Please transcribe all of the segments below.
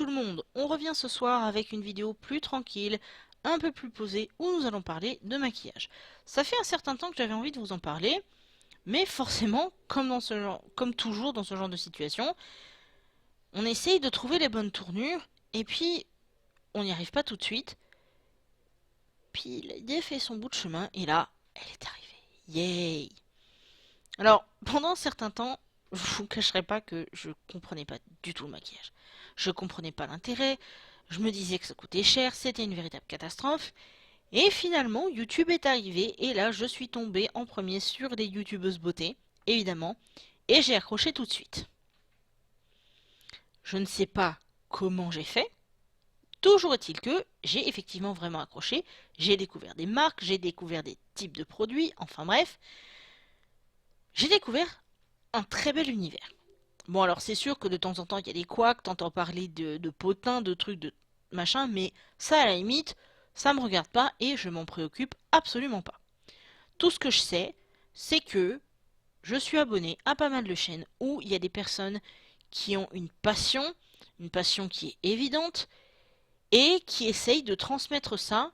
tout le monde, on revient ce soir avec une vidéo plus tranquille, un peu plus posée, où nous allons parler de maquillage. Ça fait un certain temps que j'avais envie de vous en parler, mais forcément, comme toujours dans ce genre de situation, on essaye de trouver les bonnes tournures, et puis on n'y arrive pas tout de suite. Puis l'idée fait son bout de chemin, et là, elle est arrivée. Yay! Alors, pendant un certain temps, je vous cacherai pas que je comprenais pas du tout le maquillage. Je comprenais pas l'intérêt, je me disais que ça coûtait cher, c'était une véritable catastrophe. Et finalement, YouTube est arrivé, et là, je suis tombée en premier sur des youtubeuses beauté, évidemment, et j'ai accroché tout de suite. Je ne sais pas comment j'ai fait, toujours est-il que j'ai effectivement vraiment accroché, j'ai découvert des marques, j'ai découvert des types de produits, enfin bref, j'ai découvert un très bel univers. Bon, alors c'est sûr que de temps en temps, il y a des couacs, t'entends parler de potins, de trucs, de machin, mais ça, à la limite, ça me regarde pas et je m'en préoccupe absolument pas. Tout ce que je sais, c'est que je suis abonné à pas mal de chaînes où il y a des personnes qui ont une passion qui est évidente, et qui essayent de transmettre ça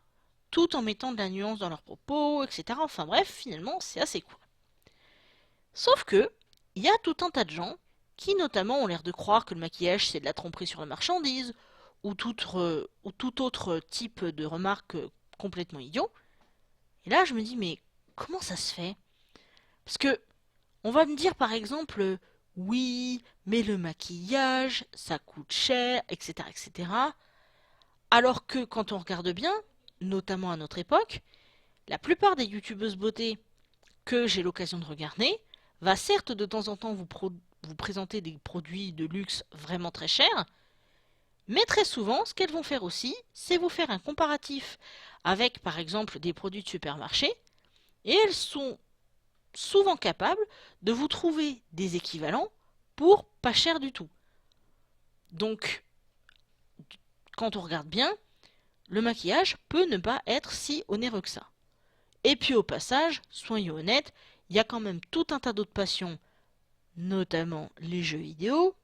tout en mettant de la nuance dans leurs propos, etc. Enfin bref, finalement, c'est assez cool. Sauf que, il y a tout un tas de gens qui notamment ont l'air de croire que le maquillage c'est de la tromperie sur la marchandise, ou tout autre type de remarque complètement idiot. Et là je me dis mais comment ça se fait? Parce que on va me dire par exemple oui mais le maquillage ça coûte cher, etc. etc. Alors que quand on regarde bien, notamment à notre époque, la plupart des youtubeuses beauté que j'ai l'occasion de regarder va certes de temps en temps vous présenter des produits de luxe vraiment très chers, mais très souvent, ce qu'elles vont faire aussi, c'est vous faire un comparatif avec par exemple des produits de supermarché, et elles sont souvent capables de vous trouver des équivalents pour pas cher du tout. Donc, quand on regarde bien, le maquillage peut ne pas être si onéreux que ça. Et puis au passage, soyons honnêtes, il y a quand même tout un tas d'autres passions, notamment les jeux vidéo,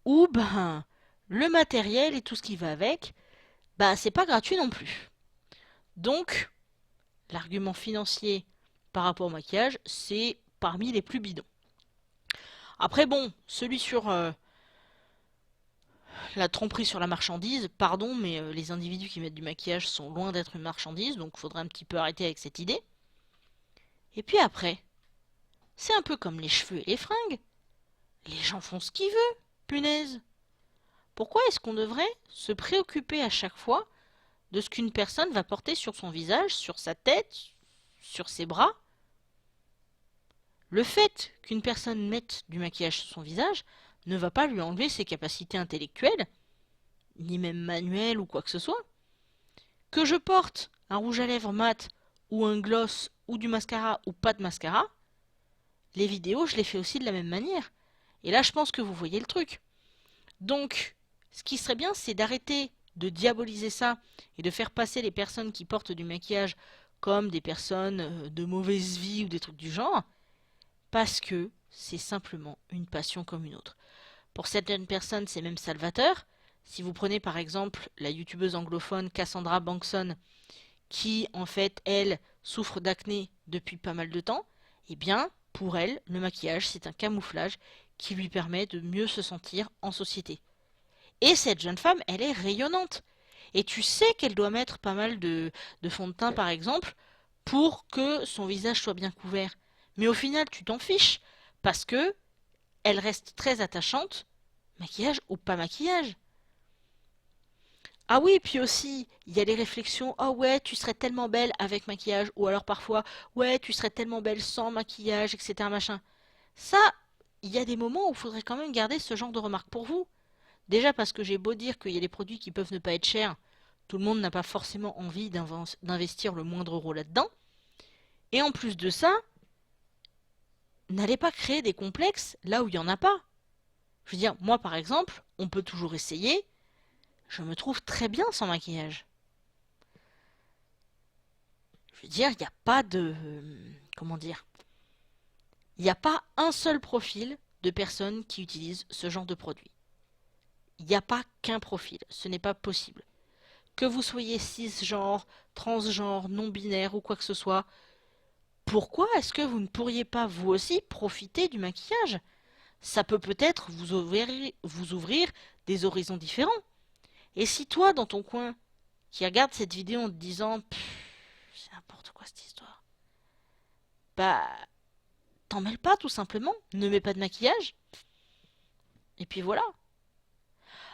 où ben le matériel et tout ce qui va avec, bah c'est pas gratuit non plus. Donc, l'argument financier par rapport au maquillage, c'est parmi les plus bidons. Après bon, celui sur la tromperie sur la marchandise, pardon, mais les individus qui mettent du maquillage sont loin d'être une marchandise, donc faudrait un petit peu arrêter avec cette idée. Et puis après, c'est un peu comme les cheveux et les fringues. Les gens font ce qu'ils veulent, punaise. Pourquoi est-ce qu'on devrait se préoccuper à chaque fois de ce qu'une personne va porter sur son visage, sur sa tête, sur ses bras? Le fait qu'une personne mette du maquillage sur son visage ne va pas lui enlever ses capacités intellectuelles, ni même manuelles ou quoi que ce soit. Que je porte un rouge à lèvres mat, ou un gloss, ou du mascara, ou pas de mascara, les vidéos, je les fais aussi de la même manière. Et là, je pense que vous voyez le truc. Donc, ce qui serait bien, c'est d'arrêter de diaboliser ça et de faire passer les personnes qui portent du maquillage comme des personnes de mauvaise vie ou des trucs du genre, parce que c'est simplement une passion comme une autre. Pour certaines personnes, c'est même salvateur. Si vous prenez par exemple la youtubeuse anglophone Cassandra Bankson, qui en fait, elle, souffre d'acné depuis pas mal de temps, eh bien, pour elle, le maquillage, c'est un camouflage qui lui permet de mieux se sentir en société. Et cette jeune femme, elle est rayonnante. Et tu sais qu'elle doit mettre pas mal de fond de teint, par exemple, pour que son visage soit bien couvert. Mais au final, tu t'en fiches, parce que elle reste très attachante, maquillage ou pas maquillage. Ah oui, puis aussi, il y a les réflexions, oh ouais, tu serais tellement belle avec maquillage, ou alors parfois, ouais, tu serais tellement belle sans maquillage, etc. machin. Ça, il y a des moments où il faudrait quand même garder ce genre de remarques pour vous. Déjà parce que j'ai beau dire qu'il y a des produits qui peuvent ne pas être chers, tout le monde n'a pas forcément envie d'investir le moindre euro là-dedans. Et en plus de ça, n'allez pas créer des complexes là où il n'y en a pas. Je veux dire, moi par exemple, on peut toujours essayer, je me trouve très bien sans maquillage. Je veux dire, il n'y a pas de... comment dire? Il n'y a pas un seul profil de personnes qui utilisent ce genre de produit. il n'y a pas qu'un profil, ce n'est pas possible. Que vous soyez cisgenre, transgenre, non-binaire ou quoi que ce soit, pourquoi est-ce que vous ne pourriez pas vous aussi profiter du maquillage? Ça peut peut-être vous ouvrir des horizons différents. Et si toi, dans ton coin, qui regarde cette vidéo en te disant c'est n'importe quoi cette histoire, bah t'en mêles pas tout simplement, ne mets pas de maquillage, et puis voilà.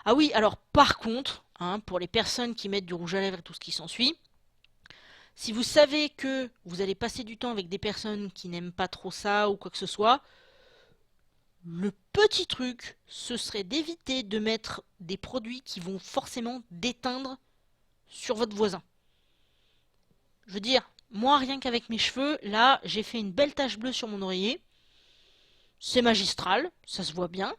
Ah oui, alors par contre, hein, pour les personnes qui mettent du rouge à lèvres et tout ce qui s'ensuit, si vous savez que vous allez passer du temps avec des personnes qui n'aiment pas trop ça ou quoi que ce soit, le petit truc, ce serait d'éviter de mettre des produits qui vont forcément déteindre sur votre voisin. Je veux dire, moi rien qu'avec mes cheveux, là j'ai fait une belle tache bleue sur mon oreiller. C'est magistral, ça se voit bien.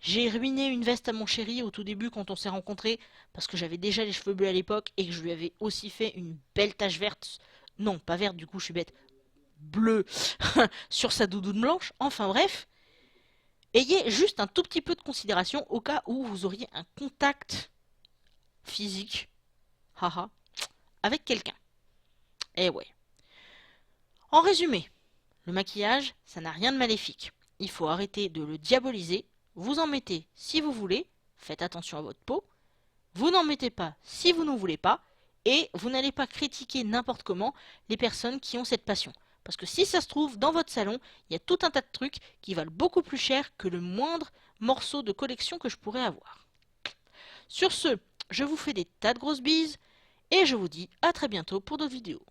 J'ai ruiné une veste à mon chéri au tout début quand on s'est rencontrés parce que j'avais déjà les cheveux bleus à l'époque et que je lui avais aussi fait une belle tache verte. Non, pas verte du coup, je suis bête. Bleue sur sa doudoune blanche. Enfin bref, ayez juste un tout petit peu de considération au cas où vous auriez un contact physique, haha, avec quelqu'un. Eh ouais. En résumé, le maquillage, ça n'a rien de maléfique. Il faut arrêter de le diaboliser. Vous en mettez si vous voulez, faites attention à votre peau. Vous n'en mettez pas si vous ne voulez pas. Et vous n'allez pas critiquer n'importe comment les personnes qui ont cette passion. Parce que si ça se trouve, dans votre salon, il y a tout un tas de trucs qui valent beaucoup plus cher que le moindre morceau de collection que je pourrais avoir. Sur ce, je vous fais des tas de grosses bises et je vous dis à très bientôt pour d'autres vidéos.